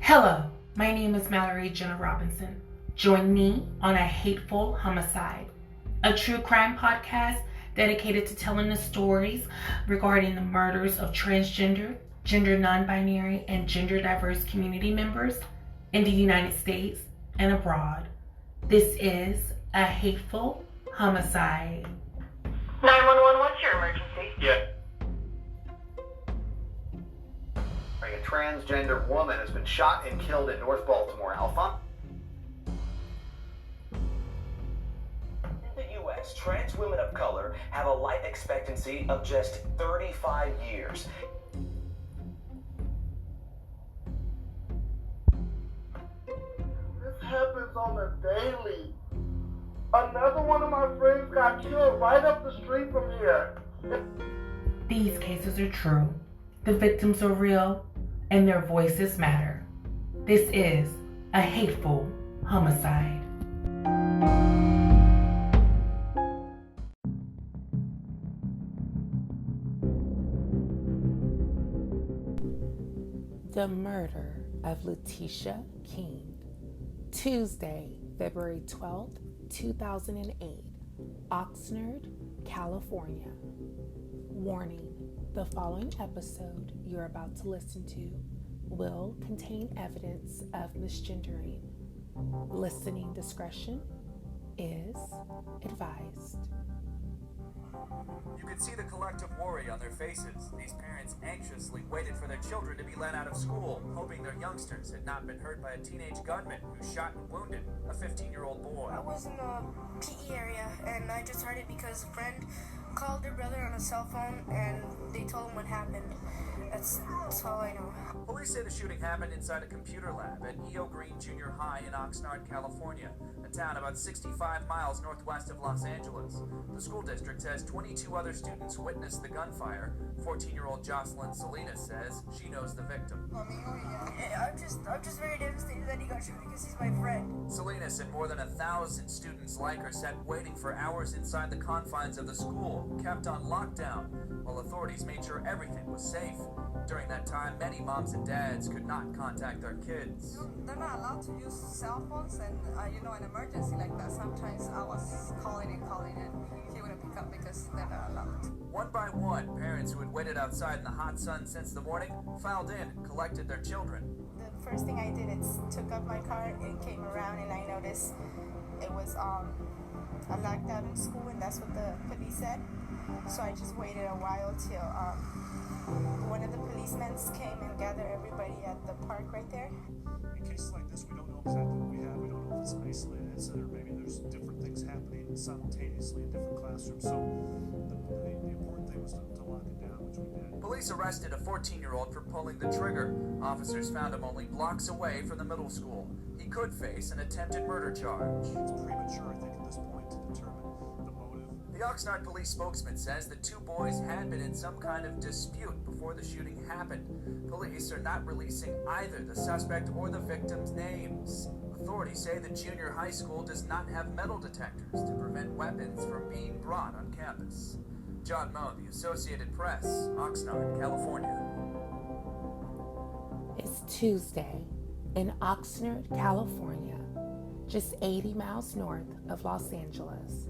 Hello, my name is Mallory Jenna Robinson. Join me on A Hateful Homicide, a true crime podcast dedicated to telling the stories regarding the murders of transgender, gender non-binary, and gender diverse community members in the United States and abroad. This is A Hateful Homicide. 911, what's your emergency? Yeah. A transgender woman has been shot and killed in North Baltimore. Alpha? In the U.S., trans women of color have a life expectancy of just 35 years. This happens on a daily. Another one of my friends got killed right up the street from here. These cases are true. The victims are real, and their voices matter. This is A Hateful Homicide. The murder of Latisha King. Tuesday, February 12th, 2008, Oxnard, California. Warning, the following episode you're about to listen to will contain evidence of misgendering. Listening discretion is advised. You could see the collective worry on their faces. These parents anxiously waited for their children to be let out of school, hoping their youngsters had not been hurt by a teenage gunman who shot and wounded a 15-year-old boy. I was in the PE area, and I just heard it because a friend called their brother on a cell phone, and they told him what happened. That's all I know. Police say the shooting happened inside a computer lab at E.O. Green Junior High in Oxnard, California, a town about 65 miles northwest of Los Angeles. The school district says 22 other students witnessed the gunfire. 14-year-old Jocelyn Salinas says she knows the victim. I'm just very devastated that he got shot because he's my friend. Salinas and more than 1,000 students like her sat waiting for hours inside the confines of the school, kept on lockdown, while authorities made sure everything was safe. During that time, many moms and dads could not contact their kids. They're not allowed to use cell phones, and an emergency like that, sometimes I was calling and he wouldn't pick up because they're not allowed. One by one, parents who had waited outside in the hot sun since the morning filed in and collected their children. The first thing I did is took up my car and came around, and I noticed it was a lockdown in school, and that's what the police said. So I just waited a while till one of the policemen came and gathered everybody at the park right there. In cases like this, we don't know exactly what we have. We don't know if it's an isolated incident or maybe there's different things happening simultaneously in different classrooms. So the important thing was to lock it down, which we did. Police arrested a 14-year-old for pulling the trigger. Officers found him only blocks away from the middle school. He could face an attempted murder charge. It's premature, I think, at this point to determine the motive. The Oxnard police spokesman says the two boys had been in some kind of dispute before the shooting happened. Police are not releasing either the suspect or the victim's names. Authorities say the junior high school does not have metal detectors to prevent weapons from being brought on campus. John Moe, The Associated Press, Oxnard, California. It's Tuesday in Oxnard, California, just 80 miles north of Los Angeles.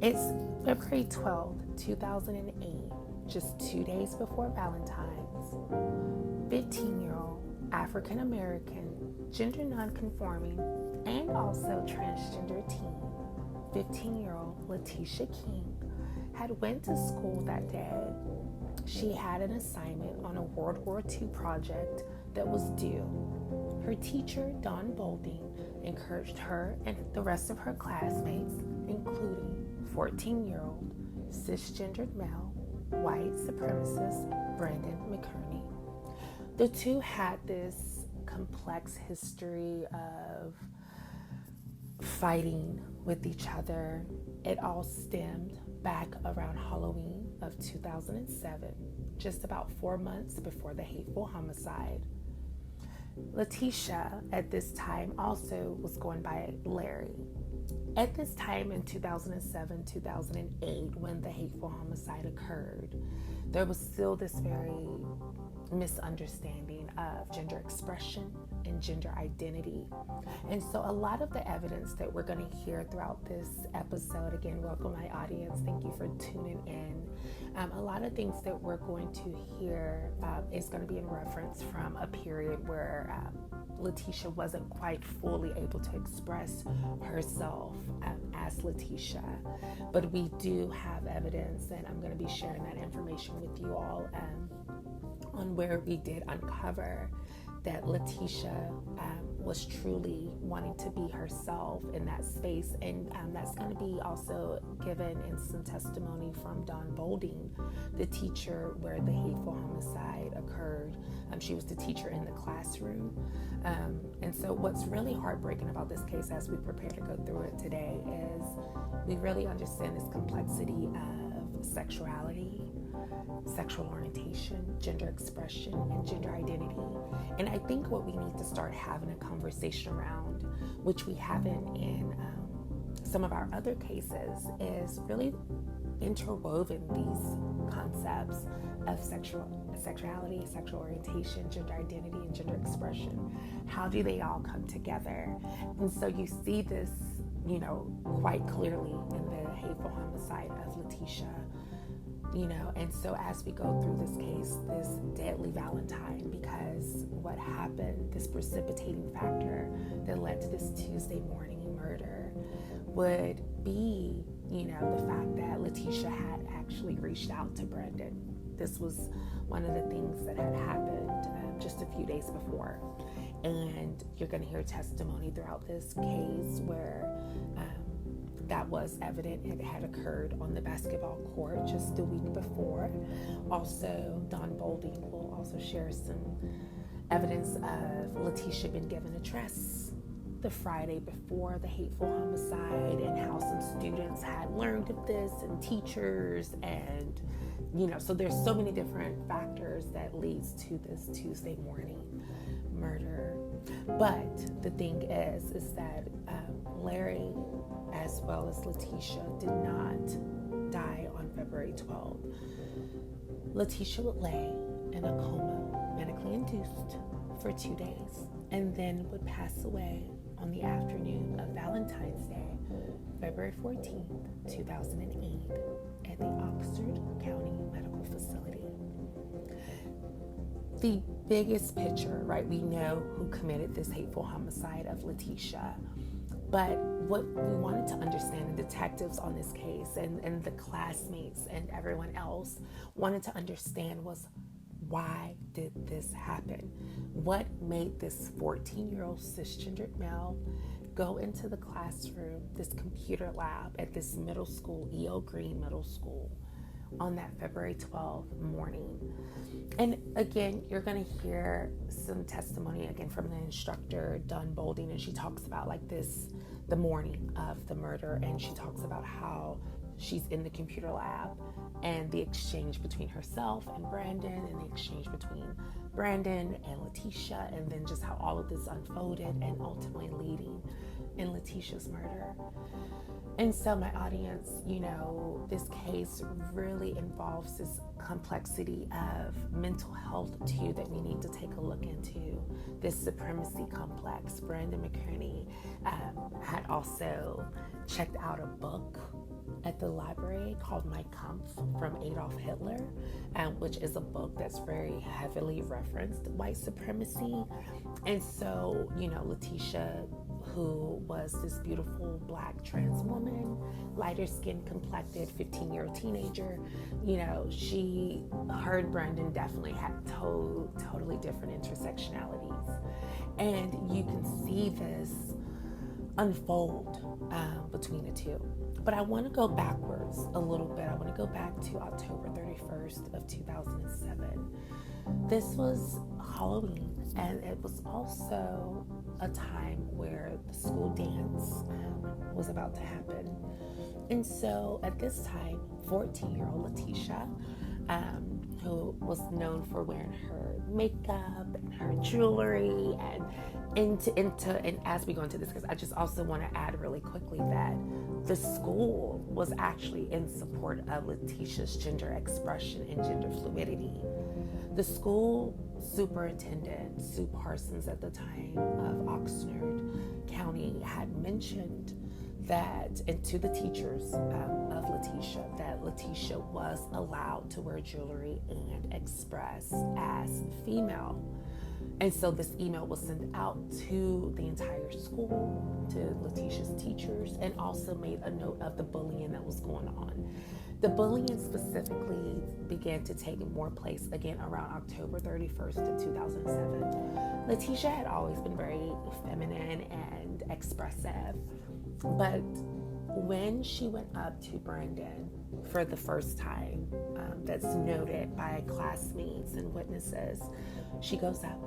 It's February 12th, 2008, just 2 days before Valentine's. 15-year-old African-American, gender non-conforming, and also transgender teen, 15-year-old Latisha King, had went to school that day. She had an assignment on a World War II project that was due. Her teacher, Dawn Bolding, encouraged her and the rest of her classmates, including 14-year-old cisgendered male white supremacist Brandon McCurney. The two had this complex history of fighting with each other. It all stemmed back around Halloween of 2007, just about 4 months before the hateful homicide. Latisha at this time also was going by Larry. At this time in 2007, 2008, when the hateful homicide occurred, there was still this very misunderstanding of gender expression and gender identity. And so a lot of the evidence that we're going to hear throughout this episode, again, welcome my audience, thank you for tuning in. A lot of things that we're going to hear is going to be in reference from a period where Latisha wasn't quite fully able to express herself as Latisha, but we do have evidence, and I'm going to be sharing that information with you all on where we did uncover that Latisha was truly wanting to be herself in that space. And that's going to be also given in some testimony from Dawn Bolding, the teacher where the hateful homicide occurred. She was the teacher in the classroom. And so what's really heartbreaking about this case as we prepare to go through it today is we really understand this complexity of sexuality, sexual orientation, gender expression, and gender identity. And I think what we need to start having a conversation around, which we haven't in some of our other cases, is really interwoven these concepts of sexuality, sexual orientation, gender identity, and gender expression. How do they all come together? And so you see this, quite clearly in the hateful homicide of Latisha. And so as we go through this case, this deadly Valentine, because what happened, this precipitating factor that led to this Tuesday morning murder would be, the fact that Latisha had actually reached out to Brandon. This was one of the things that had happened just a few days before. And you're going to hear testimony throughout this case where that was evident. It had occurred on the basketball court just the week before. Also, Dawn Bolding will also share some evidence of Latisha being given a dress the Friday before the hateful homicide, and how some students had learned of this, and teachers, and so there's so many different factors that leads to this Tuesday morning murder. But the thing is that Larry, as well as Latisha, did not die on February 12th. Latisha would lay in a coma, medically induced, for 2 days, and then would pass away on the afternoon of Valentine's Day, February 14th, 2008, at the Oxnard County Medical Facility. The biggest picture, right? We know who committed this hateful homicide of Latisha. But what we wanted to understand, and detectives on this case and the classmates and everyone else wanted to understand, was why did this happen? What made this 14-year-old cisgendered male go into the classroom, this computer lab at this middle school, E.O. Green Middle School, on that February 12th morning? And again, you're going to hear some testimony again from the instructor, Dawn Bolding, and she talks about the morning of the murder, and she talks about how she's in the computer lab and the exchange between herself and Brandon, and the exchange between Brandon and Latisha, and then just how all of this unfolded and ultimately leading in Latisha's murder. And so my audience, this case really involves this complexity of mental health too that we need to take a look into. This supremacy complex. Brandon McCurney had also checked out a book at the library called Mein Kampf from Adolf Hitler, which is a book that's very heavily referenced white supremacy. And so, Latisha, who was this beautiful Black trans woman, lighter skin complected, 15-year-old teenager, her and Brandon definitely had totally different intersectionalities. And you can see this unfold between the two. But I want to go backwards a little bit. I want to go back to October 31st of 2007. This was Halloween, and it was also a time where the school dance was about to happen. And so at this time, 14-year-old Latisha who was known for wearing her makeup and her jewelry, and as we go into this, because I just also want to add really quickly that the school was actually in support of Latisha's gender expression and gender fluidity. The school superintendent, Sue Parsons, at the time of Oxnard County, had mentioned that, and to the teachers of Latisha, that Latisha was allowed to wear jewelry and express as female. And so this email was sent out to the entire school, to Latisha's teachers, and also made a note of the bullying that was going on. The bullying specifically began to take more place again around October 31st of 2007. Latisha had always been very feminine and expressive, but when she went up to Brandon for the first time, that's noted by classmates and witnesses, she goes up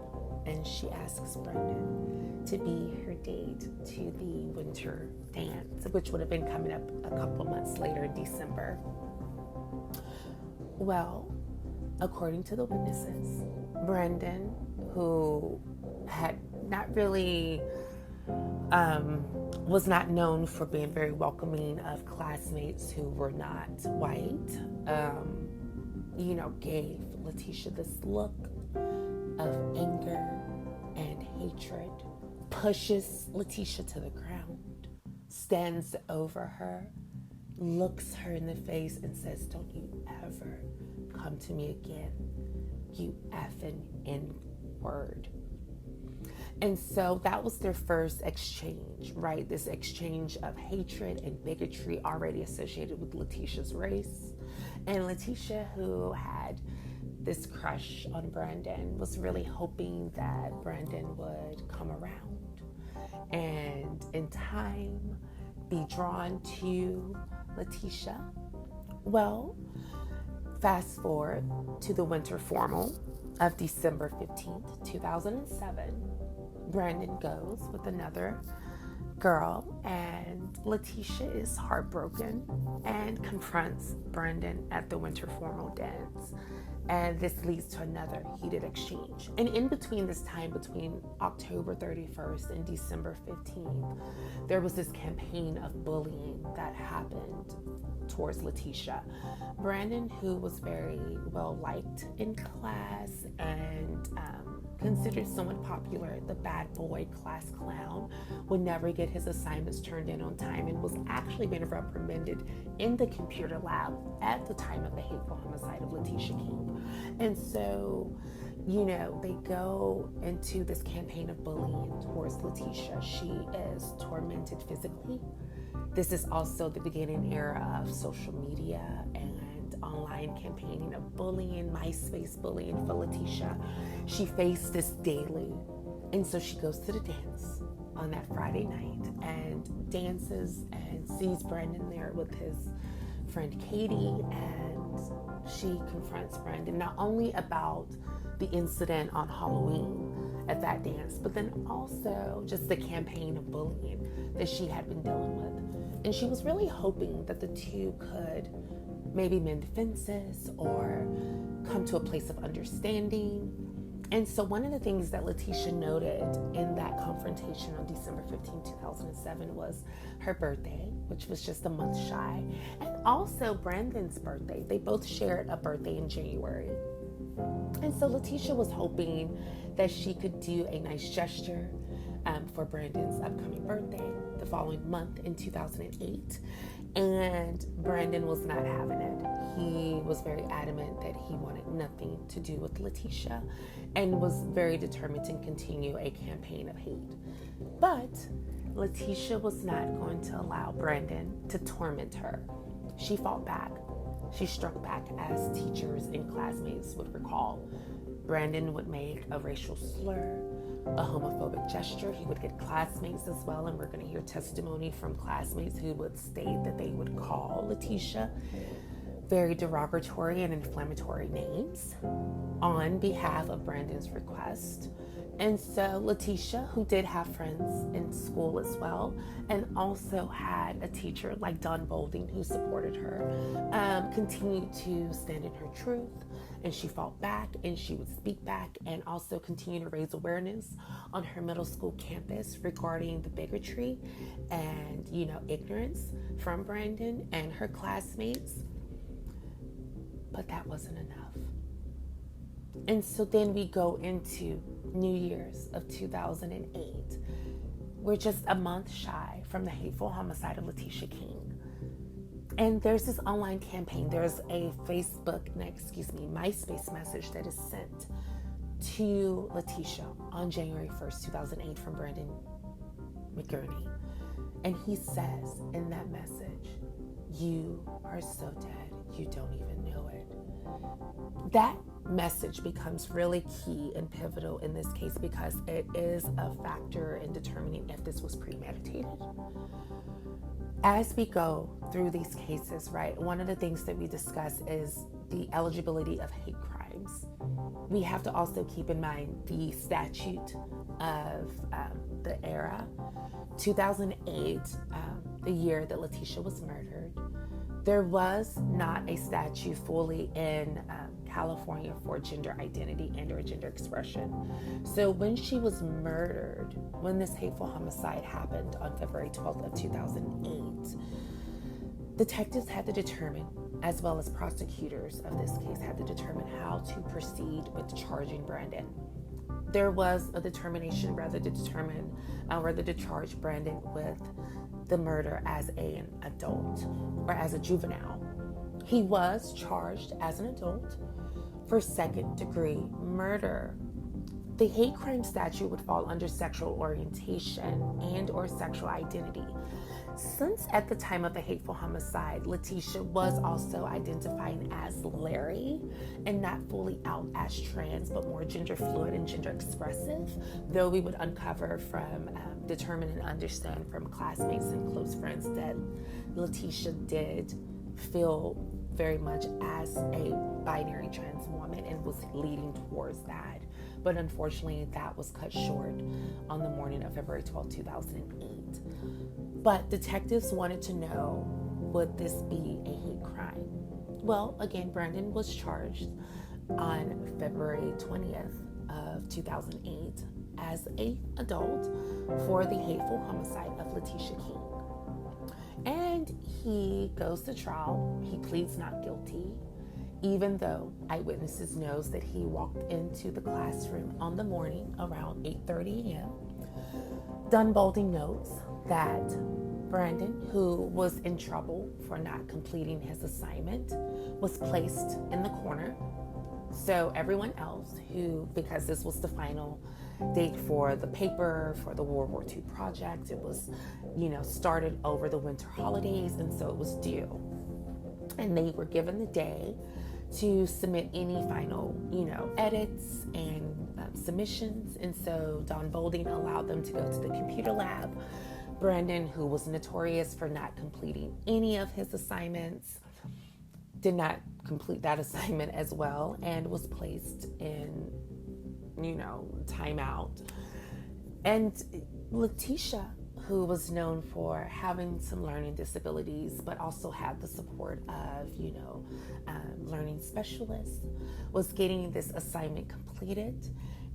and she asks Brandon to be her date to the winter dance, which would have been coming up a couple months later in December. Well, according to the witnesses, Brandon, who had not really was not known for being very welcoming of classmates who were not white, gave Latisha this look of anger and hatred, pushes Latisha to the ground, stands over her, looks her in the face and says, "Don't you ever come to me again, you effing N-word." And so that was their first exchange, right? This exchange of hatred and bigotry already associated with Latisha's race. And Latisha, who had this crush on Brandon, was really hoping that Brandon would come around and in time be drawn to Latisha. Well, fast forward to the winter formal of December 15th, 2007. Brandon goes with another girl, and Latisha is heartbroken and confronts Brandon at the winter formal dance. And this leads to another heated exchange. And in between this time, between October 31st and December 15th, there was this campaign of bullying that happened towards Latisha. Brandon, who was very well liked in class and considered somewhat popular, the bad boy class clown, would never get his assignments turned in on time and was actually being reprimanded in the computer lab at the time of the hateful homicide of Latisha King. And so, they go into this campaign of bullying towards Latisha. She is tormented physically. This is also the beginning era of social media and online campaigning of bullying, MySpace bullying for Latisha. She faced this daily. And so she goes to the dance on that Friday night and dances and sees Brandon there with his friend Katie, and she confronts Brandon not only about the incident on Halloween at that dance, but then also just the campaign of bullying that she had been dealing with. And she was really hoping that the two could maybe mend fences or come to a place of understanding. And so one of the things that Latisha noted in that confrontation on December 15, 2007 was her birthday, which was just a month shy, and also Brandon's birthday. They both shared a birthday in January. And so Latisha was hoping that she could do a nice gesture for Brandon's upcoming birthday the following month in 2008. And Brandon was not having it. He was very adamant that he wanted nothing to do with Latisha and was very determined to continue a campaign of hate. But Latisha was not going to allow Brandon to torment her. She fought back. She struck back, as teachers and classmates would recall. Brandon would make a racial slur, a homophobic gesture. He would get classmates as well, and we're going to hear testimony from classmates who would state that they would call Latisha very derogatory and inflammatory names on behalf of Brandon's request. And so Latisha, who did have friends in school as well, and also had a teacher like Dawn Boulding who supported her, continued to stand in her truth, and she fought back and she would speak back and also continue to raise awareness on her middle school campus regarding the bigotry and, ignorance from Brandon and her classmates. But that wasn't enough. And so then we go into New Year's of 2008. We're just a month shy from the hateful homicide of Latisha King. And there's this online campaign. There's a MySpace message that is sent to Latisha on January 1st, 2008 from Brandon McGurney. And he says in that message, "You are so dead, you don't even know it." That message becomes really key and pivotal in this case because it is a factor in determining if this was premeditated. As we go through these cases, right, one of the things that we discuss is the eligibility of hate crimes. We have to also keep in mind the statute of the era, 2008, the year that Latisha was murdered. There was not a statute fully in California for gender identity and or gender expression. So when she was murdered, when this hateful homicide happened on February 12th of 2008, detectives had to determine, as well as prosecutors of this case had to determine how to proceed with charging Brandon. There was a determination whether to charge Brandon with the murder as an adult or as a juvenile. He was charged as an adult for second-degree murder. The hate crime statute would fall under sexual orientation and or sexual identity. Since at the time of the hateful homicide, Latisha was also identifying as Larry and not fully out as trans, but more gender fluid and gender expressive, though we would uncover from, determine and understand from classmates and close friends that Latisha did feel very much as a binary trans woman and was leading towards that. But unfortunately, that was cut short on the morning of February 12, 2008. But detectives wanted to know, would this be a hate crime? Well, again, Brandon was charged on February 20th of 2008 as an adult for the hateful homicide of Latisha King. And he goes to trial. He pleads not guilty, even though eyewitnesses knows that he walked into the classroom on the morning around 8:30 a.m. Dawn Boulding notes that Brandon, who was in trouble for not completing his assignment, was placed in the corner. So everyone else who, because this was the final date for the paper, for the World War II project, it was, started over the winter holidays, and so it was due. And they were given the day to submit any final, edits and submissions. And so Dawn Boulding allowed them to go to the computer lab. Brandon, who was notorious for not completing any of his assignments, did not complete that assignment as well and was placed in, timeout. And Latisha, who was known for having some learning disabilities, but also had the support of, learning specialists, was getting this assignment completed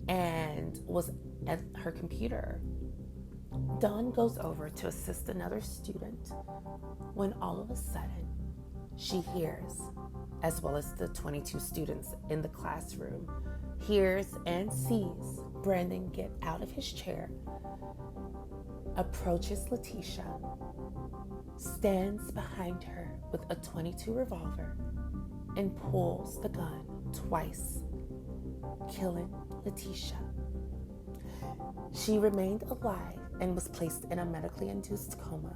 and was at her computer. Dawn goes over to assist another student when all of a sudden she hears, as well as the 22 students in the classroom, hears and sees Brandon get out of his chair, approaches Latisha, stands behind her with a .22 revolver, and pulls the gun twice, killing Latisha. She remained alive and was placed in a medically induced coma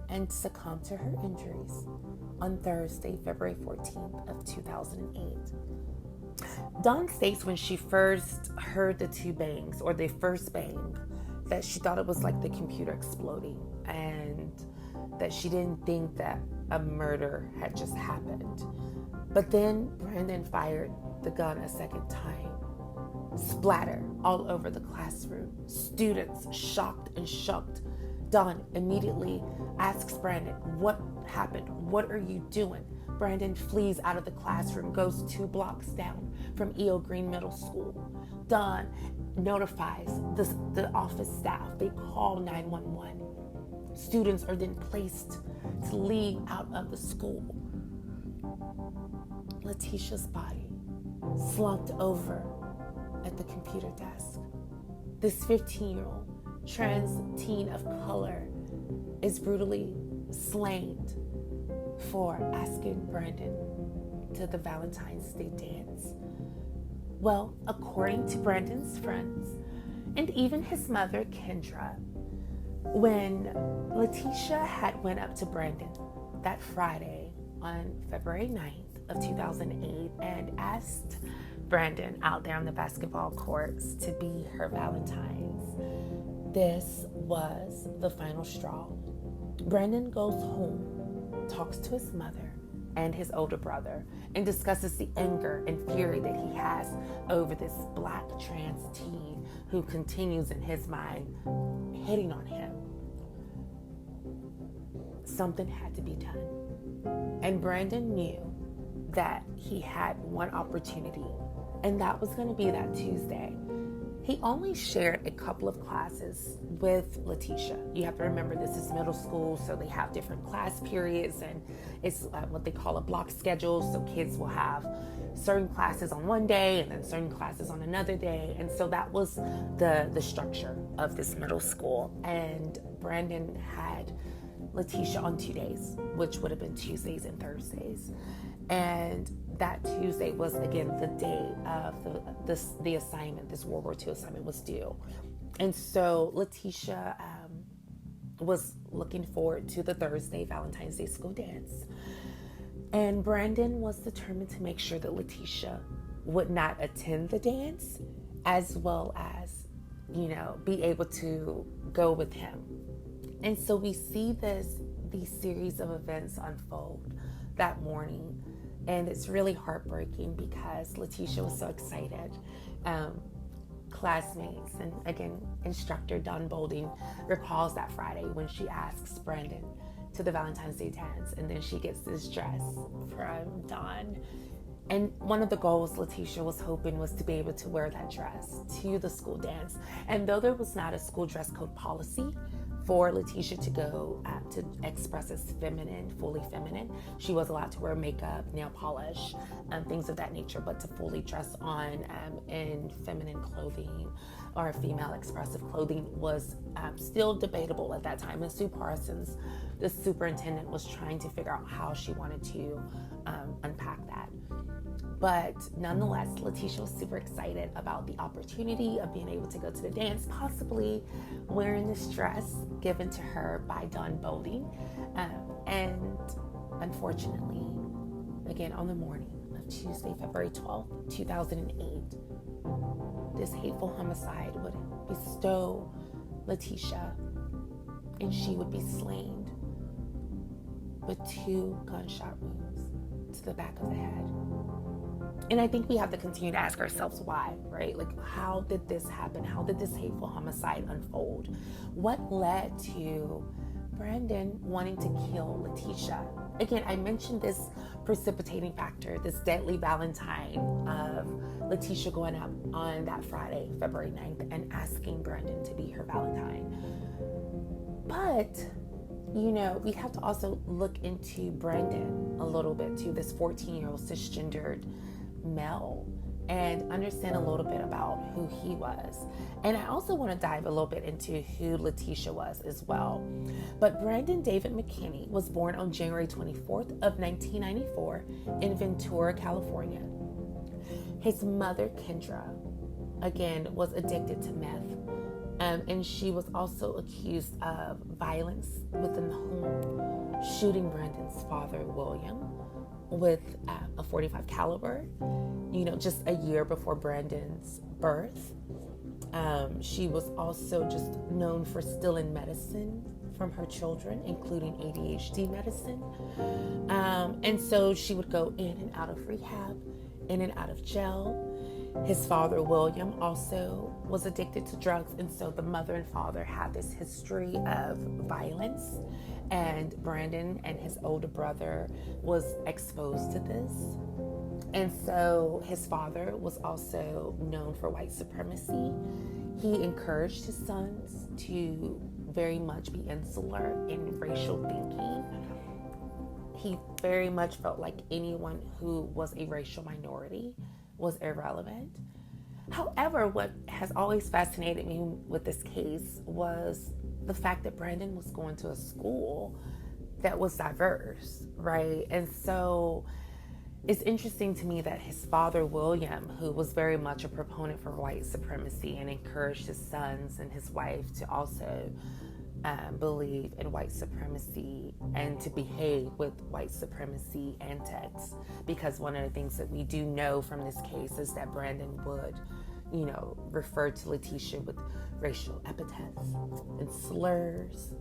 and succumbed to her injuries on Thursday, February 14th of 2008. Dawn states when she first heard the two bangs, or the first bang, that she thought it was like the computer exploding and that she didn't think that a murder had just happened. But then Brandon fired the gun a second time. Splatter all over the classroom. Students shocked and shocked. Don immediately asks Brandon, what happened? What are you doing? Brandon flees out of the classroom, goes 2 blocks down from E.O. Green Middle School. Don notifies the office staff. They call 911. Students are then placed to leave out of the school. Latisha's body slumped over at the computer desk. This 15-year-old trans teen of color is brutally slain for asking Brandon to the Valentine's Day dance. Well, according to Brandon's friends and even his mother, Kendra, when Latisha had went up to Brandon that Friday on February 9th of 2008 and asked Brandon out there on the basketball courts to be her Valentine's, this was the final straw. Brandon goes home, talks to his mother and his older brother, and discusses the anger and fury that he has over this black trans teen who continues in his mind hitting on him. Something had to be done. And Brandon knew that he had one opportunity, and that was going to be that Tuesday. He only shared a couple of classes with Latisha. You have to remember, this is middle school, so they have different class periods, and it's what they call a block schedule. So kids will have certain classes on one day and then certain classes on another day. And so that was the structure of this middle school. And Brandon had Latisha on 2 days, which would have been Tuesdays and Thursdays. And that Tuesday was, again, the day of the assignment, this World War II assignment was due. And so Latisha was looking forward to the Thursday Valentine's Day school dance. And Brandon was determined to make sure that Latisha would not attend the dance, as well as, be able to go with him. And so we see these series of events unfold that morning. And it's really heartbreaking because Latisha was so excited. Classmates and, again, instructor Don Bolding recalls that Friday when she asks Brandon to the Valentine's Day dance, and then she gets this dress from Don. And one of the goals Latisha was hoping was to be able to wear that dress to the school dance. And though there was not a school dress code policy for Latisha to go to express as feminine, fully feminine, she was allowed to wear makeup, nail polish, things of that nature, but to fully dress on in feminine clothing or female expressive clothing was still debatable at that time. And Sue Parsons, the superintendent, was trying to figure out how she wanted to unpack that. But nonetheless, Latisha was super excited about the opportunity of being able to go to the dance, possibly wearing this dress given to her by Don Bolding. And unfortunately, again, on the morning of Tuesday, February 12th, 2008, this hateful homicide would bestow Latisha, and she would be slain with 2 gunshot wounds to the back of the head. And I think we have to continue to ask ourselves why, right? Like, how did this happen? How did this hateful homicide unfold? What led to Brandon wanting to kill Latisha? Again, I mentioned this precipitating factor, this deadly Valentine of Latisha going up on that Friday, February 9th, and asking Brandon to be her Valentine. But, we have to also look into Brandon a little bit too, this 14-year-old cisgendered male, and understand a little bit about who he was. And I also want to dive a little bit into who Latisha was as well. But Brandon David McKinney was born on January 24th of 1994 in Ventura, California. His mother, Kendra, again, was addicted to meth. And she was also accused of violence within the home, shooting Brandon's father, William, with a .45 caliber, just a year before Brandon's birth. She was also just known for stealing medicine from her children, including ADHD medicine. And so she would go in and out of rehab, in and out of jail. His father, William, also was addicted to drugs. And so the mother and father had this history of violence. And Brandon and his older brother was exposed to this. And so his father was also known for white supremacy. He encouraged his sons to very much be insular in racial thinking. He very much felt like anyone who was a racial minority was irrelevant. However, what has always fascinated me with this case was the fact that Brandon was going to a school that was diverse, right? And so it's interesting to me that his father, William, who was very much a proponent for white supremacy and encouraged his sons and his wife to also believe in white supremacy and to behave with white supremacy antics. Because one of the things that we do know from this case is that Brandon would, refer to Latisha with racial epithets and slurs.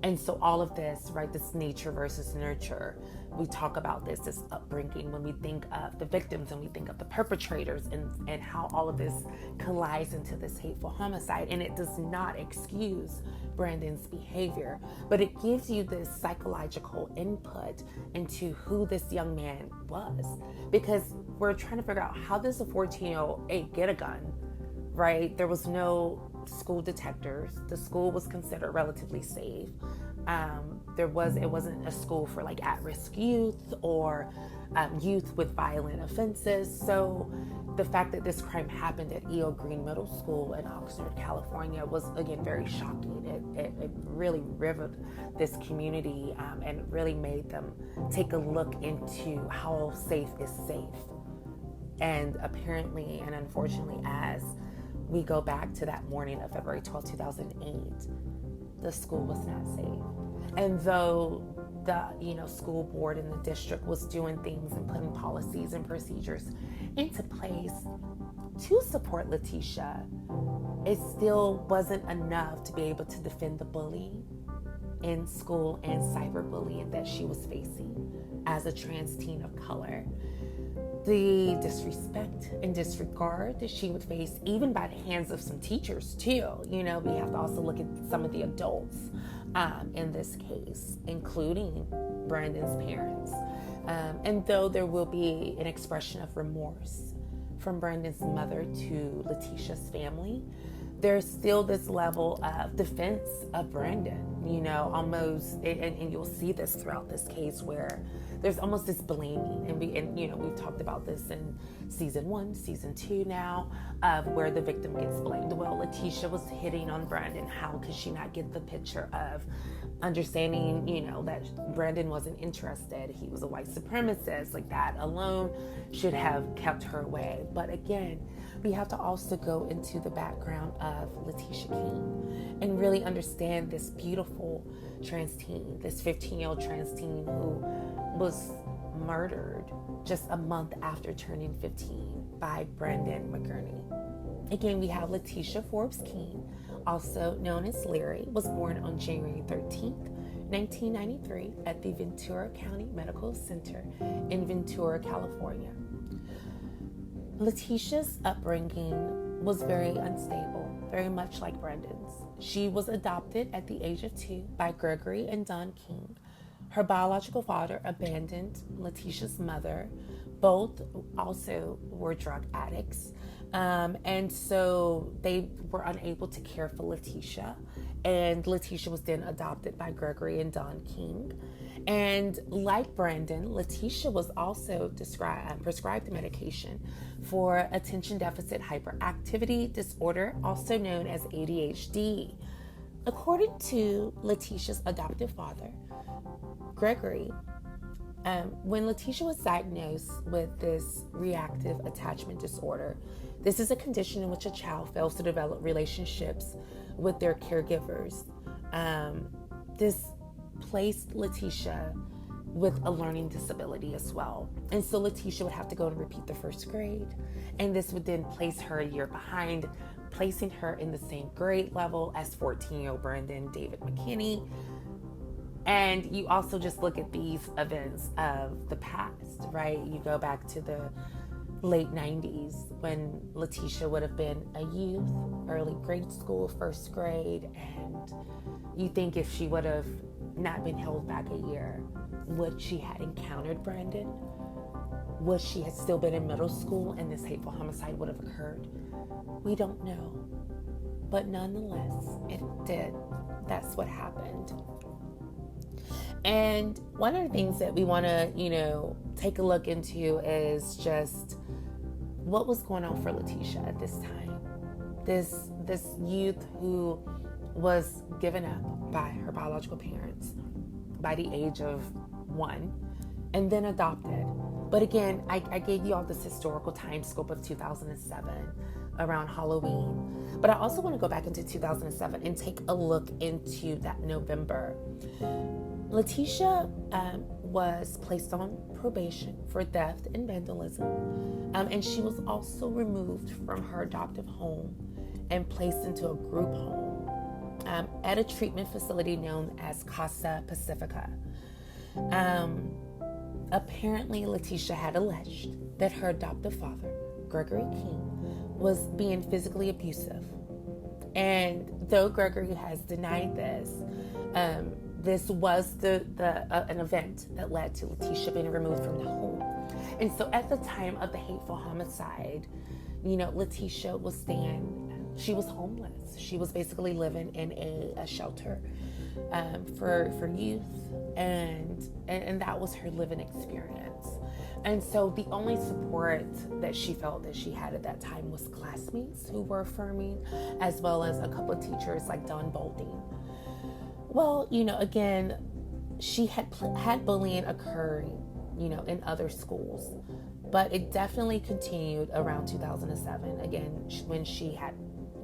And so all of this, right, this nature versus nurture, we talk about this upbringing when we think of the victims and we think of the perpetrators and how all of this collides into this hateful homicide. And it does not excuse Brandon's behavior, but it gives you this psychological input into who this young man was. Because we're trying to figure out, how does a 14-year-old get a gun, right? There was no school detectors. The school was considered relatively safe. It wasn't a school for like at-risk youth or youth with violent offenses. So the fact that this crime happened at E.O. Green Middle School in Oxnard, California was, again, very shocking. It really riveted this community and really made them take a look into how safe is safe. And apparently and unfortunately, as we go back to that morning of February 12, 2008, the school was not safe. And though the school board and the district was doing things and putting policies and procedures into place to support Latisha, it still wasn't enough to be able to defend the bullying in school and cyberbullying that she was facing as a trans teen of color. The disrespect and disregard that she would face, even by the hands of some teachers too. We have to also look at some of the adults in this case, including Brandon's parents. And though there will be an expression of remorse from Brandon's mother to Latisha's family, there's still this level of defense of Brandon, almost, and you'll see this throughout this case, where there's almost this blaming, and we've talked about this in season 1, season 2 now, of where the victim gets blamed. Well, Latisha was hitting on Brandon. How could she not get the picture of understanding, that Brandon wasn't interested? He was a white supremacist. Like, that alone should have kept her away. But again, we have to also go into the background of Latisha King and really understand this beautiful trans teen, this 15-year-old trans teen who was murdered just a month after turning 15 by Brandon McGurney. Again, we have Latisha Forbes King, also known as Larry, was born on January 13th, 1993 at the Ventura County Medical Center in Ventura, California. Latisha's upbringing was very unstable, very much like Brandon's. She was adopted at the age of 2 by Gregory and Don King. Her biological father abandoned Latisha's mother. Both also were drug addicts. And so they were unable to care for Latisha. And Latisha was then adopted by Gregory and Don King. And like Brandon, Latisha was also prescribed medication for attention deficit hyperactivity disorder, also known as ADHD. According to Latisha's adoptive father, Gregory, when Latisha was diagnosed with this reactive attachment disorder, this is a condition in which a child fails to develop relationships with their caregivers. This placed Latisha with a learning disability as well. And so Latisha would have to go and repeat the first grade. And this would then place her a year behind, placing her in the same grade level as 14-year-old Brandon David McKinney. And you also just look at these events of the past, right? You go back to the late 90s when Latisha would have been a youth, early grade school, first grade, and you think if she would have not been held back a year, would she had encountered Brandon? Would she have still been in middle school and this hateful homicide would have occurred? We don't know. But nonetheless, it did. That's what happened. And one of the things that we want to, take a look into is just what was going on for Latisha at this time. This youth who was given up by her biological parents by the age of 1 and then adopted. But again, I gave you all this historical time scope of 2007 around Halloween. But I also want to go back into 2007 and take a look into that November. Latisha was placed on probation for theft and vandalism. And she was also removed from her adoptive home and placed into a group home at a treatment facility known as Casa Pacifica. Apparently, Latisha had alleged that her adoptive father, Gregory King, was being physically abusive. And though Gregory has denied this, this was an event that led to Latisha being removed from the home. And so at the time of the hateful homicide, Latisha was she was homeless. She was basically living in a shelter for youth, and that was her living experience. And so the only support that she felt that she had at that time was classmates who were affirming, as well as a couple of teachers like Don Bolding. Well, again, she had bullying occurring, in other schools, but it definitely continued around 2007. Again, when she had,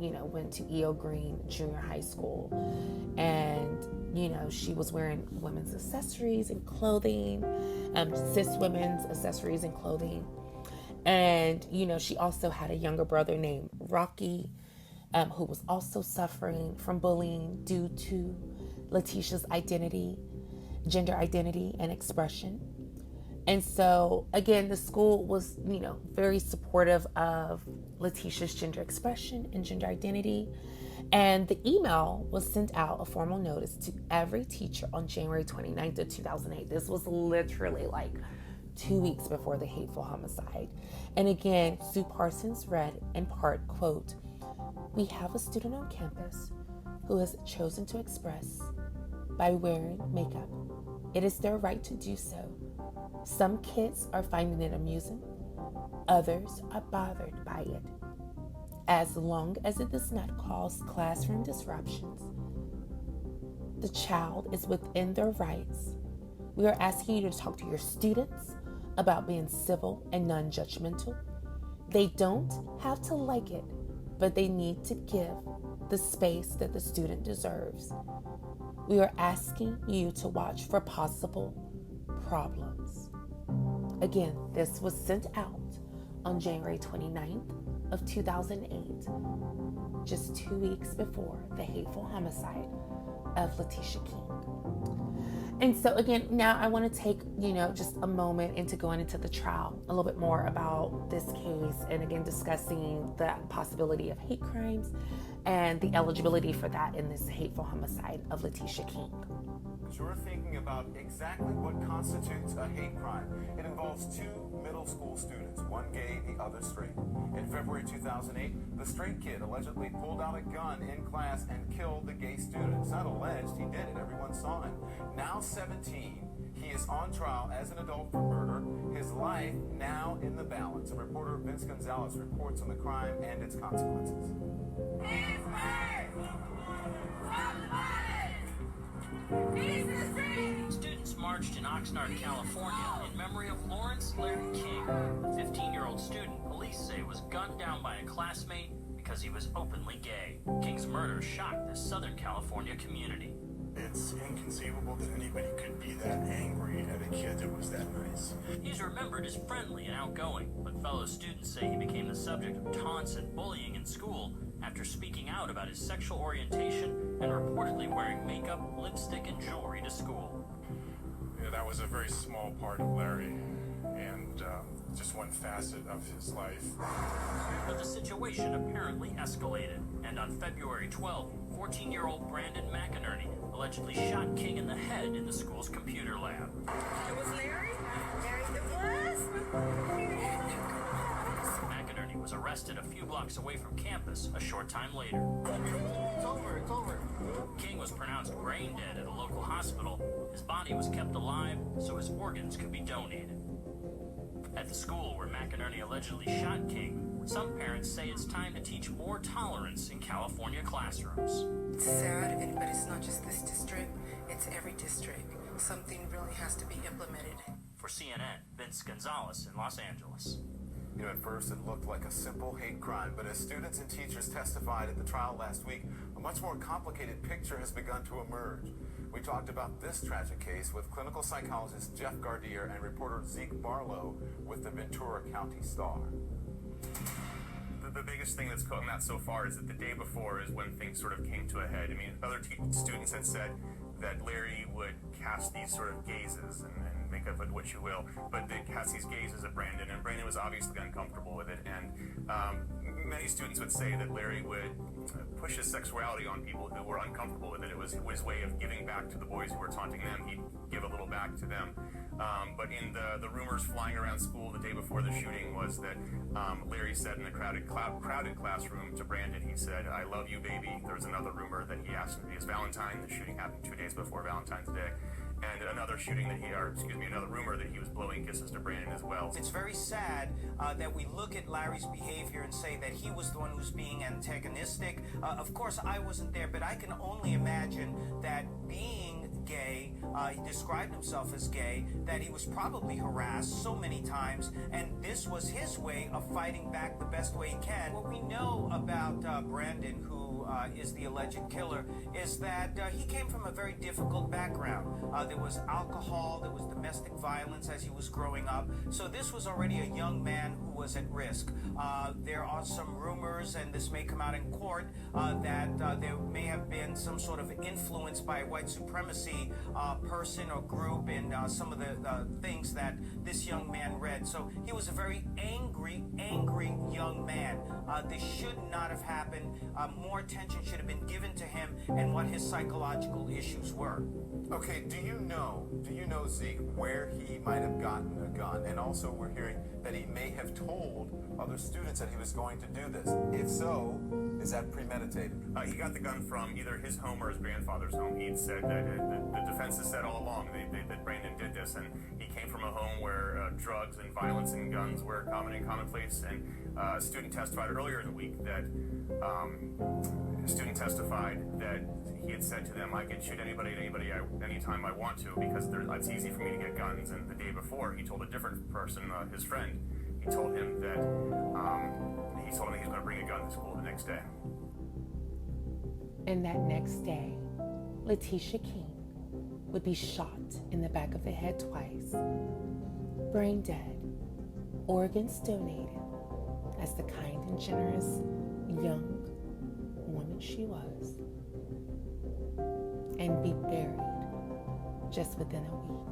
went to E.O. Green Junior High School, and she was wearing women's accessories and clothing, cis women's accessories and clothing, and she also had a younger brother named Rocky, who was also suffering from bullying due to Latisha's gender identity and expression. And so, again, the school was, very supportive of Latisha's gender expression and gender identity. And the email was sent out, a formal notice to every teacher on January 29th of 2008. This was literally like 2 weeks before the hateful homicide. And again, Sue Parsons read in part, quote, "We have a student on campus who has chosen to express by wearing makeup. It is their right to do so. Some kids are finding it amusing. Others are bothered by it. As long as it does not cause classroom disruptions, the child is within their rights. We are asking you to talk to your students about being civil and non-judgmental. They don't have to like it, but they need to give the space that the student deserves. We are asking you to watch for possible problems." Again, this was sent out on January 29th of 2008, just 2 weeks before the hateful homicide of Latisha King. And so again, now I want to take, just a moment into going into the trial a little bit more about this case, and again, discussing the possibility of hate crimes and the eligibility for that in this hateful homicide of Latisha King. You're thinking about exactly what constitutes a hate crime. It involves 2 middle school students, one gay, the other straight. In February 2008, the straight kid allegedly pulled out a gun in class and killed the gay student. It's not alleged, he did it. Everyone saw him. Now 17, he is on trial as an adult for murder. His life now in the balance. And reporter Vince Gonzalez reports on the crime and its consequences. Students marched in Oxnard, California in memory of Lawrence Larry King, a 15-year-old student police say was gunned down by a classmate because he was openly gay. King's murder shocked the Southern California community. It's inconceivable that anybody could be that angry at a kid that was that nice. He's remembered as friendly and outgoing, but fellow students say he became the subject of taunts and bullying in school after speaking out about his sexual orientation and reportedly wearing makeup, lipstick, and jewelry to school. Yeah, that was a very small part of Larry, and just one facet of his life. But the situation apparently escalated, and on February 12th, 14-year-old Brandon McInerney allegedly shot King in the head in the school's computer lab. It was Larry? Larry, it was? McInerney was arrested a few blocks away from campus a short time later. It's over. King was pronounced brain dead at a local hospital. His body was kept alive so his organs could be donated. At the school where McInerney allegedly shot King, some parents say it's time to teach more tolerance in California classrooms. It's sad, but it's not just this district, it's every district. Something really has to be implemented. For CNN, Vince Gonzalez in Los Angeles. You know, at first it looked like a simple hate crime, but as students and teachers testified at the trial last week, a much more complicated picture has begun to emerge. We talked about this tragic case with clinical psychologist Jeff Gardier and reporter Zeke Barlow with the Ventura County Star. The biggest thing that's come out so far is that the day before is when things sort of came to a head. I mean, other students had said that Larry would cast these sort of gazes and make of it what you will, but they cast these gazes at Brandon, and Brandon was obviously uncomfortable with it, and many students would say that Larry would push his sexuality on people who were uncomfortable with it. It was his way of giving back to the boys who were taunting them. He'd give a little back to them. But in the rumors flying around school the day before the shooting was that Larry said in the crowded classroom to Brandon, he said, "I love you, baby." There was another rumor that he asked him to be his Valentine. The shooting happened 2 days before Valentine's Day. And another another rumor that he was blowing kisses to Brandon as well. It's very sad that we look at Larry's behavior and say that he was the one who's being antagonistic. Of course, I wasn't there, but I can only imagine that being gay, he described himself as gay, that he was probably harassed so many times, and this was his way of fighting back the best way he can. What we know about Brandon, who is the alleged killer, is that he came from a very difficult background. There was alcohol, there was domestic violence as he was growing up, so this was already a young man who was at risk. There are some rumors, and this may come out in court, that there may have been some sort of influence by white supremacy person or group in some of the things that this young man read. So he was a very angry young man. This should not have happened. More attention should have been given to him and what his psychological issues were. Okay, do you know, Zeke, where he might have gotten a gun? And also we're hearing that he may have told other students that he was going to do this. If so, is that premeditated? He got the gun from either his home or his grandfather's home. He'd said that the defense has said all along that Brandon did this, and he came from a home where drugs and violence and guns were common and commonplace. And a student testified earlier in the week that he had said to them, "I can shoot anybody anytime I want to because it's easy for me to get guns." And the day before, he told a different person, his friend, he told him that he was going to bring a gun to school the next day. And that next day, Latisha King would be shot in the back of the head twice, brain dead, organs donated, as the kind and generous young woman she was, and be buried just within a week.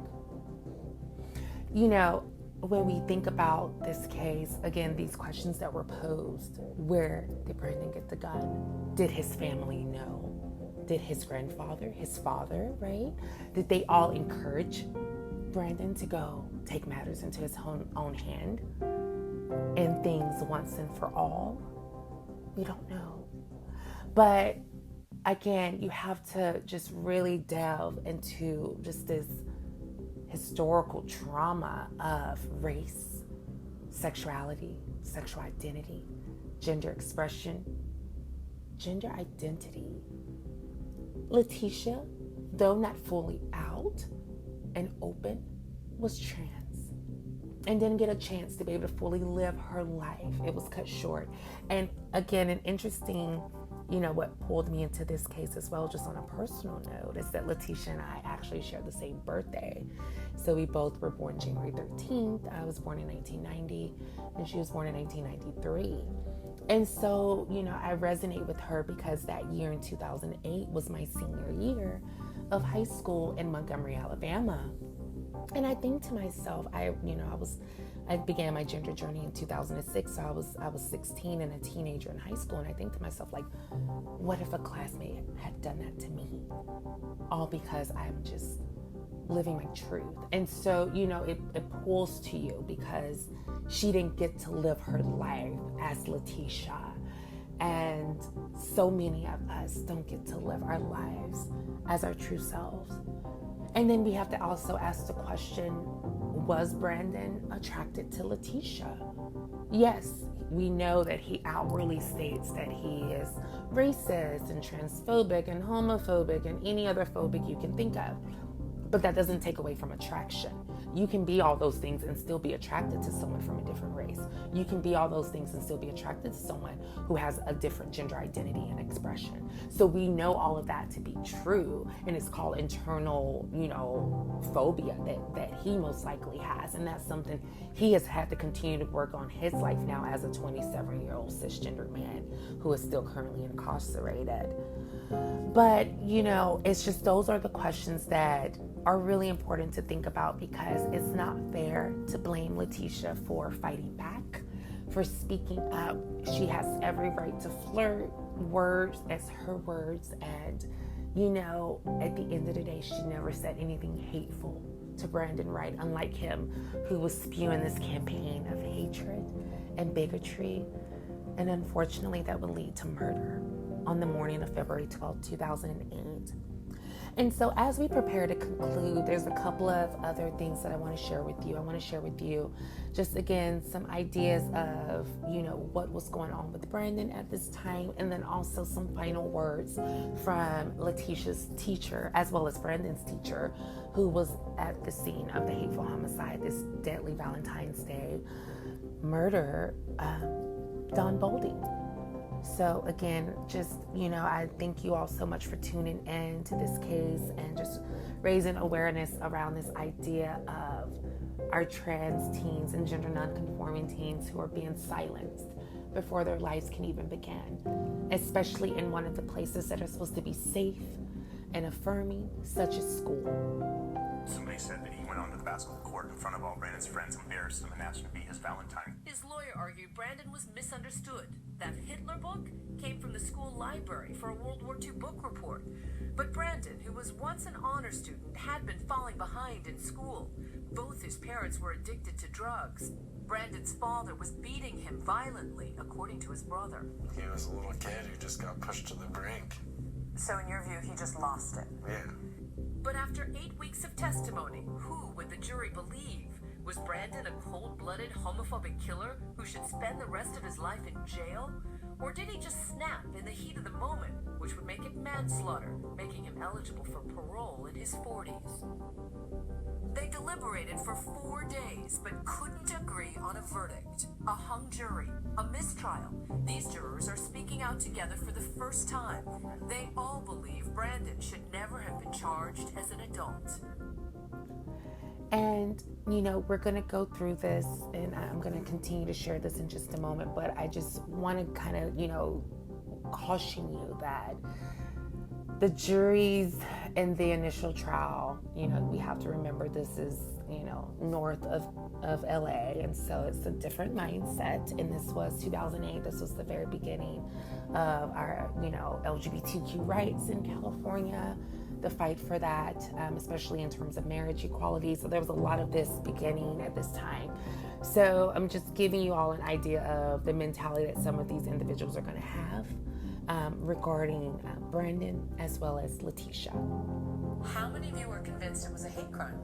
You know, when we think about this case, again, these questions that were posed: where did Brandon get the gun? Did his family know? Did his grandfather, his father, right? Did they all encourage Brandon to go take matters into his own hand and things once and for all? We don't know. But again, you have to just really delve into just this historical trauma of race, sexuality, sexual identity, gender expression, gender identity. Latisha, though not fully out and open, was trans. and didn't get a chance to be able to fully live her life. It was cut short. And again, an interesting, what pulled me into this case as well, just on a personal note, is that Latisha and I actually share the same birthday. So we both were born January 13th. I was born in 1990, and she was born in 1993. And so, I resonate with her because that year in 2008 was my senior year of high school in Montgomery, Alabama. And I think to myself, I began my gender journey in 2006. So I was 16 and a teenager in high school. And I think to myself, like, what if a classmate had done that to me? All because I'm just living my truth. And so, it pulls to you because she didn't get to live her life as Latisha. And so many of us don't get to live our lives as our true selves. And then we have to also ask the question, was Brandon attracted to Latisha? Yes, we know that he outwardly states that he is racist and transphobic and homophobic and any other phobic you can think of. But that doesn't take away from attraction. You can be all those things and still be attracted to someone from a different race. You can be all those things and still be attracted to someone who has a different gender identity and expression. So we know all of that to be true, and it's called internal, phobia that he most likely has. And that's something he has had to continue to work on his life now as a 27-year-old cisgender man who is still currently incarcerated. But, it's just those are the questions that are really important to think about, because it's not fair to blame Latisha for fighting back, for speaking up. She has every right to flirt, words as her words, and at the end of the day, she never said anything hateful to Brandon Wright, unlike him, who was spewing this campaign of hatred and bigotry. And unfortunately, that would lead to murder on the morning of February 12, 2008. And so as we prepare to conclude, there's a couple of other things that I want to share with you. I want to share with you just, again, some ideas of, what was going on with Brandon at this time, and then also some final words from Latisha's teacher, as well as Brandon's teacher, who was at the scene of the hateful homicide, this deadly Valentine's Day murder, Don Bolding. So again, just, I thank you all so much for tuning in to this case and just raising awareness around this idea of our trans teens and gender nonconforming teens who are being silenced before their lives can even begin, especially in one of the places that are supposed to be safe and affirming, such as school. Somebody said that he went onto the basketball court in front of all Brandon's friends, embarrassed him, and asked him to be his Valentine. His lawyer argued Brandon was misunderstood. That Hitler book came from the school library for a World War II book report. But Brandon, who was once an honor student, had been falling behind in school. Both his parents were addicted to drugs. Brandon's father was beating him violently, according to his brother. He was a little kid who just got pushed to the brink. So in your view, he just lost it? Yeah. But after 8 weeks of testimony, who would the jury believe? Was Brandon a cold-blooded homophobic killer who should spend the rest of his life in jail? Or did he just snap in the heat of the moment, which would make it manslaughter, making him eligible for parole in his 40s? They deliberated for 4 days, but couldn't agree on a verdict. A hung jury, a mistrial. These jurors are speaking out together for the first time. They all believe Brandon should never have been charged as an adult. And, we're going to go through this, and I'm going to continue to share this in just a moment, but I just want to kind of, caution you that the juries in the initial trial, we have to remember this is, north of LA, and so it's a different mindset, and this was 2008. This was the very beginning of our, LGBTQ rights in California, the fight for that, especially in terms of marriage equality. So there was a lot of this beginning at this time. So I'm just giving you all an idea of the mentality that some of these individuals are going to have regarding Brandon as well as Latisha. How many of you are convinced it was a hate crime?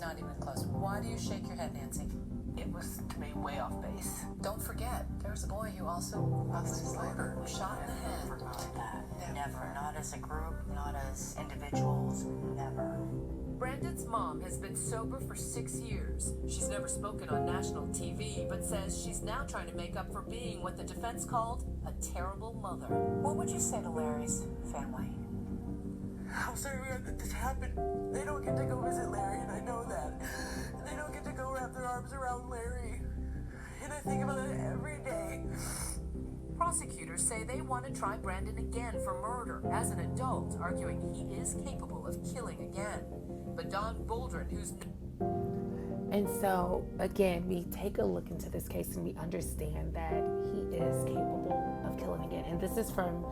Not even close. Why do you shake your head, Nancy? It was, to me, way off base. Don't forget, there's a boy who also lost his life, shot in the head. Never. Not as a group, not as individuals, never. Brandon's mom has been sober for 6 years. She's never spoken on national TV, but says she's now trying to make up for being what the defense called a terrible mother. What would you say to Larry's family? I'm sorry that this happened. They don't get to go visit Larry, and I know that. And they don't get to go wrap their arms around Larry. And I think about it every day. Prosecutors say they want to try Brandon again for murder as an adult, arguing he is capable of killing again. But Don Boldrin, who's... And so, again, we take a look into this case and we understand that he is capable of killing again. And this is from,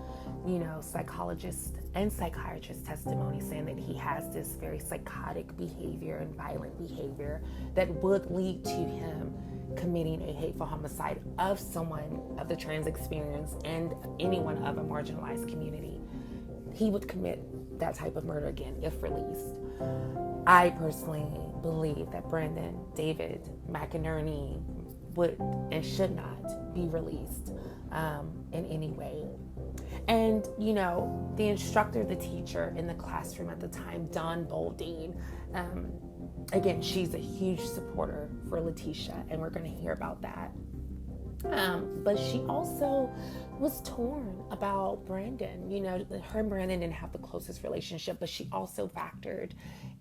psychologist and psychiatrist testimony saying that he has this very psychotic behavior and violent behavior that would lead to him committing a hateful homicide of someone of the trans experience and anyone of a marginalized community. He would commit that type of murder again if released. I personally believe that Brandon David McInerney would and should not be released in any way. And, the instructor, the teacher in the classroom at the time, Dawn Boldine, again, she's a huge supporter for Latisha, and we're going to hear about that. But she also was torn about Brandon. Her and Brandon didn't have the closest relationship, but she also factored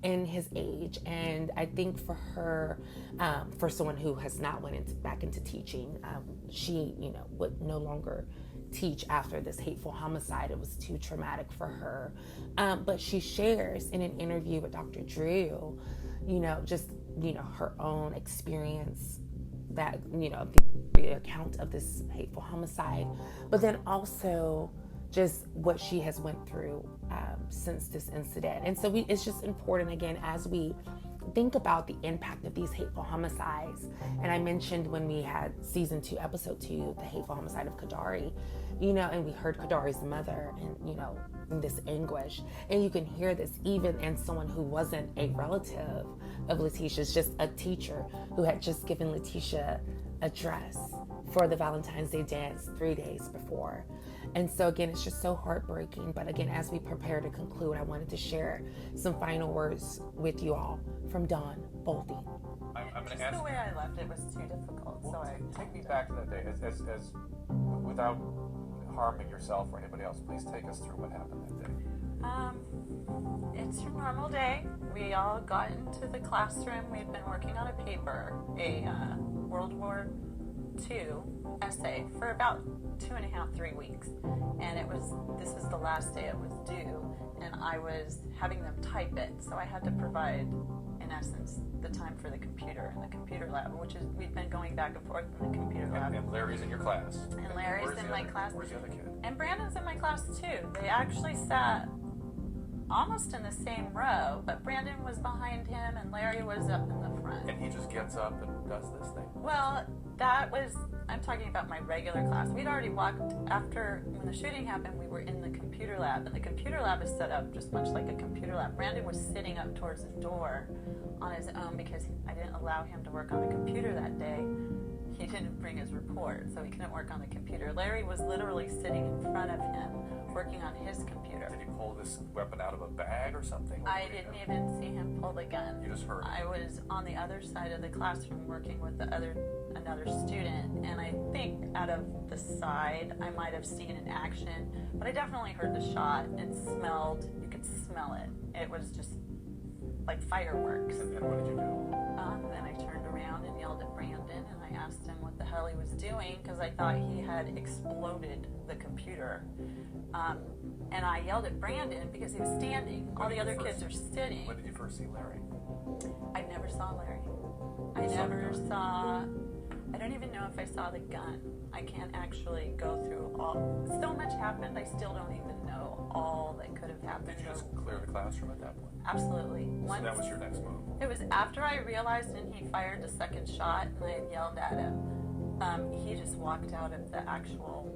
in his age. And I think for her, for someone who has not went back into teaching, she, would no longer teach after this hateful homicide. It was too traumatic for her. But she shares in an interview with Dr. Drew, her own experience, that, the account of this hateful homicide, but then also just what she has went through since this incident. And so it's just important, again, as we think about the impact of these hateful homicides. And I mentioned when we had season 2, episode 2, the hateful homicide of Kadari, and we heard Kadari's mother and, in this anguish. And you can hear this even in someone who wasn't a relative of Latisha's, just a teacher who had just given Latisha a dress for the Valentine's Day dance 3 days before. And so again, it's just so heartbreaking. But again, as we prepare to conclude, I wanted to share some final words with you all from Dawn Boldine. I'm going to ask. The way I left it was too difficult, so I take me back to that day, as without harming yourself or anybody else. Please take us through what happened that day. It's a normal day. We all got into the classroom. We'd been working on a paper, a World War II essay for about 2.5, 3 weeks. And this was the last day it was due, and I was having them type it. So I had to provide, in essence, the time for the computer in the computer lab, we'd been going back and forth in the computer lab. And Larry's in your class. And Larry's in my class. Where's the other kid? And Brandon's in my class too. They actually sat almost in the same row, but Brandon was behind him and Larry was up in the front. And he just gets up and does this thing? Well, I'm talking about my regular class. We'd already walked, after when the shooting happened, we were in the computer lab, and the computer lab is set up just much like a computer lab. Brandon was sitting up towards the door on his own because I didn't allow him to work on the computer that day. He didn't bring his report, so he couldn't work on the computer. Larry was literally sitting in front of him, working on his computer. Did he pull this weapon out of a bag or something? I didn't even see him pull the gun. You just heard him. I was on the other side of the classroom working with another student, and I think out of the side I might have seen an action, but I definitely heard the shot and you could smell it. It was just like fireworks. And what did you do? Then I turned around and yelled at Brandon, and I asked him what the hell he was doing, because I thought he had exploded the computer. And I yelled at Brandon because he was standing. All the other kids are sitting. When did you first see Larry? I never saw Larry. I don't even know if I saw the gun. I can't actually go through so much happened, I still don't even know all that could have happened. Did you just clear the classroom at that point? Absolutely. So that was your next move? It was after I realized and he fired the second shot and I had yelled at him. He just walked out of the actual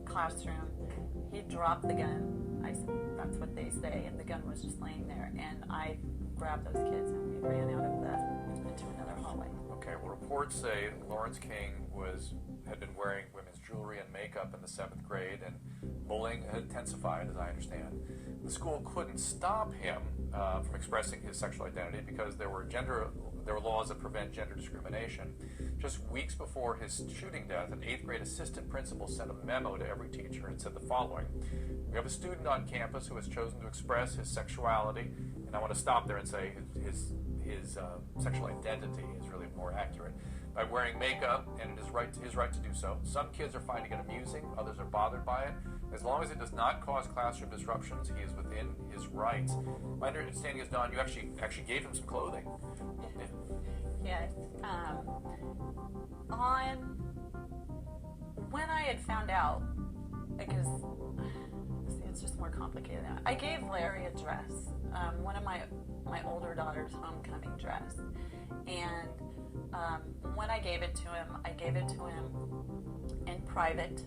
classroom. He dropped the gun. That's what they say, and the gun was just laying there. And I grabbed those kids and we ran out of into another hallway. Okay, well, reports say Lawrence King had been wearing women's jewelry and makeup in the 7th grade, and bullying had intensified, as I understand. The school couldn't stop him from expressing his sexual identity because there were laws that prevent gender discrimination. Just weeks before his shooting death, an 8th grade assistant principal sent a memo to every teacher and said the following: "We have a student on campus who has chosen to express his sexuality," and I want to stop there and say his sexual identity is really more accurate, "by wearing makeup, and it is his right to do so. Some kids are finding it amusing, others are bothered by it. As long as it does not cause classroom disruptions, he is within his rights." My understanding is, Dawn, you actually gave him some clothing. Yes. When I had found out, because it's just more complicated now, I gave Larry a dress, one of my older daughter's homecoming dress, and when I gave it to him in private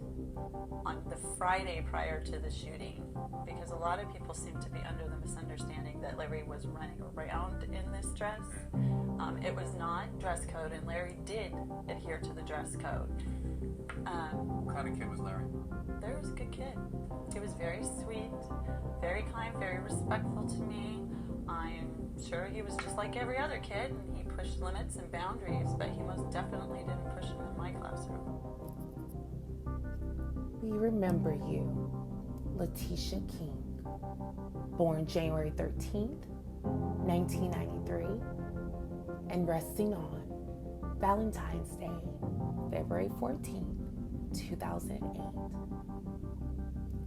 on the Friday prior to the shooting, because a lot of people seem to be under the misunderstanding that Larry was running around in this dress. It was not dress code, and Larry did adhere to the dress code. What kind of kid was Larry? Larry was a good kid. He was very sweet, very kind, very respectful to me. I'm sure he was just like every other kid, and he pushed limits and boundaries, but he most definitely didn't push them in my classroom. We remember you, Latisha King, born January 13th, 1993, and resting on Valentine's Day, February 14th, 2008.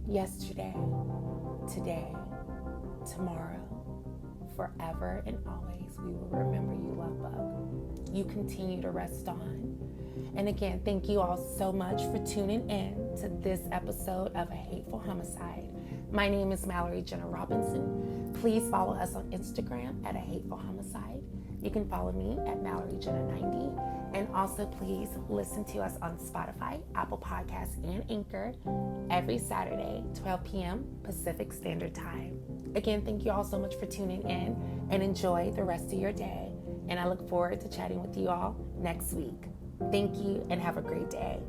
Yesterday, today, tomorrow, forever and always, we will remember you, love bug. You continue to rest on. And again, thank you all so much for tuning in to this episode of A Hateful Homicide. My name is Mallory Jenna Robinson. Please follow us on Instagram at A Hateful Homicide. You can follow me at MalloryJenna90. And also please listen to us on Spotify, Apple Podcasts, and Anchor every Saturday, 12 p.m. Pacific Standard Time. Again, thank you all so much for tuning in, and enjoy the rest of your day. And I look forward to chatting with you all next week. Thank you, and have a great day.